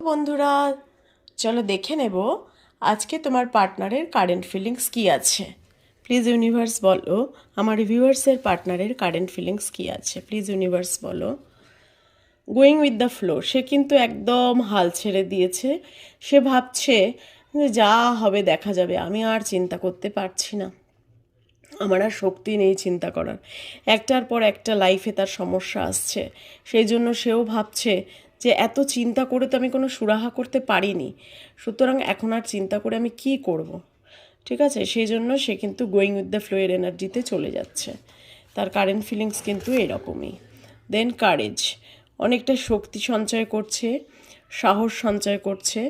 বন্ধুরা, চলো দেখে নেব আজকে তোমার পার্টনারের কারেন্ট ফিলিংস কি আছে। প্লিজ ইউনিভার্স বলো আমার ভিউয়ার্সের পার্টনারের কারেন্ট ফিলিংস কি আছে। প্লিজ ইউনিভার্স বলো। গোয়িং উইথ দ্য ফ্লো, সে কিন্তু একদম হাল ছেড়ে দিয়েছে। সে ভাবছে যে যা হবে দেখা যাবে, আমি আর চিন্তা করতে পারছি না, আমার আর শক্তি নেই চিন্তা করার। একটার পর একটা লাইফে তার সমস্যা আসছে, সেই জন্য সেও ভাবছে যে এত চিন্তা করে তো আমি কোনো সুরাহা করতে পারিনি, সুতরাং এখন আর চিন্তা করে আমি কি করব। ঠিক আছে, সেই জন্য সে কিন্তু গোয়িং উইথ দ্য ফ্লো এর এনার্জিতে চলে যাচ্ছে। তার কারেন্ট ফিলিংস কিন্তু এরকমই। দেন কারেজ, অনেকটা শক্তি সঞ্চয় করছে, সাহস সঞ্চয় করছে।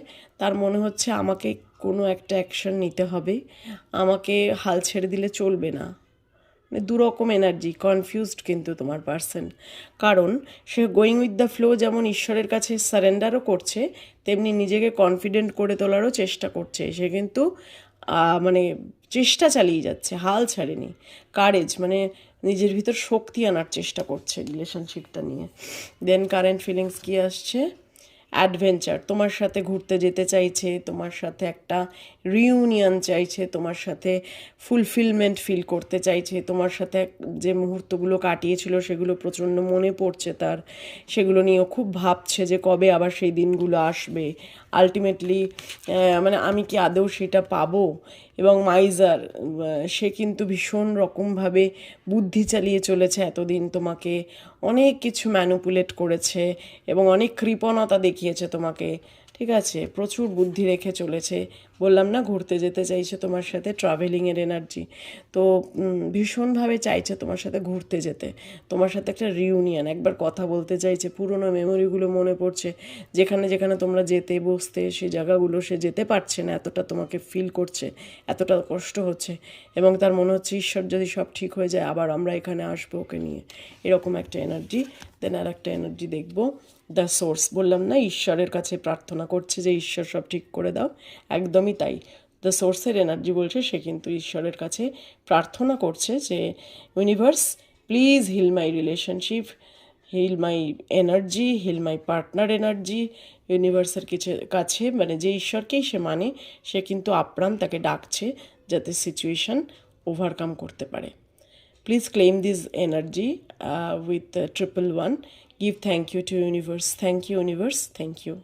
তার মনে হচ্ছে আমাকে কোনো একটা অ্যাকশন নিতে হবে, আমাকে হাল ছেড়ে দিলে চলবে না। মানে দুরকম এনার্জি, কনফিউজড কিন্তু তোমার পার্সন। কারণ সে গোয়িং উইথ দ্য ফ্লো যেমন ঈশ্বরের কাছে সারেন্ডারও করছে, তেমনি নিজেকে কনফিডেন্ট করে তোলারও চেষ্টা করছে। সে কিন্তু মানে চেষ্টা চালিয়ে যাচ্ছে, হাল ছাড়েনি। কারেজ মানে নিজের ভিতর শক্তি আনার চেষ্টা করছে রিলেশনশিপটা নিয়ে। দেন কারেন্ট ফিলিংস কি আসছে? অ্যাডভেঞ্চার, তোমার সাথে ঘুরতে যেতে চাইছে, তোমার সাথে একটা রিউনিয়ন চাইছে, তোমার সাথে ফুলফিলমেন্ট ফিল করতে চাইছে, তোমার সাথে যে মুহূর্তগুলো কাটিয়েছিল সেগুলো প্রচণ্ড মনে পড়ছে তার, সেগুলো নিয়েও খুব ভাবছে যে কবে আবার সেই দিনগুলো আসবে। আলটিমেটলি মানে আমি কি আদৌ সেটা পাবো। এবং মাইজার, সে কিন্তু ভীষণ রকমভাবে বুদ্ধি চালিয়ে চলেছে এতদিন, তোমাকে অনেক কিছু ম্যানুপুলেট করেছে এবং অনেক কৃপণতা দেখিয়েছে তোমাকে। ঠিক আছে, প্রচুর বুদ্ধি রেখে চলেছে। বললাম না ঘুরতে যেতে চাইছে তোমার সাথে, ট্রাভেলিংয়ের এনার্জি। তো ভীষণভাবে চাইছে তোমার সাথে ঘুরতে যেতে, তোমার সাথে একটা রিউনিয়ন, একবার কথা বলতে চাইছে। পুরনো মেমোরিগুলো মনে পড়ছে, যেখানে যেখানে তোমরা যেতে বসতে, সেই জায়গাগুলো সে যেতে পারছে না, এতটা তোমাকে ফিল করছে, এতটা কষ্ট হচ্ছে। এবং তার মনে হচ্ছে ঈশ্বর যদি সব ঠিক হয়ে যায় আবার আমরা এখানে আসবো ওকে নিয়ে, এরকম একটা এনার্জি। দেন আর একটা এনার্জি দেখবো, দ্য সোর্স। বললাম না ঈশ্বরের কাছে প্রার্থনা করছে যে ঈশ্বর সব ঠিক করে দাও, একদমই তাই। দ্য সোর্সের এনার্জি বলছে সে কিন্তু ঈশ্বরের কাছে প্রার্থনা করছে যে universe please heal my relationship, heal my energy, heal my partner energy. ইউনিভার্সের কাছে মানে যে ঈশ্বরকেই সে মানে, সে কিন্তু আপ্রাণ তাকে ডাকছে যাতে সিচুয়েশান ওভারকাম করতে পারে। Please claim this energy with 111. Give thank you to universe. Thank you, universe. Thank you.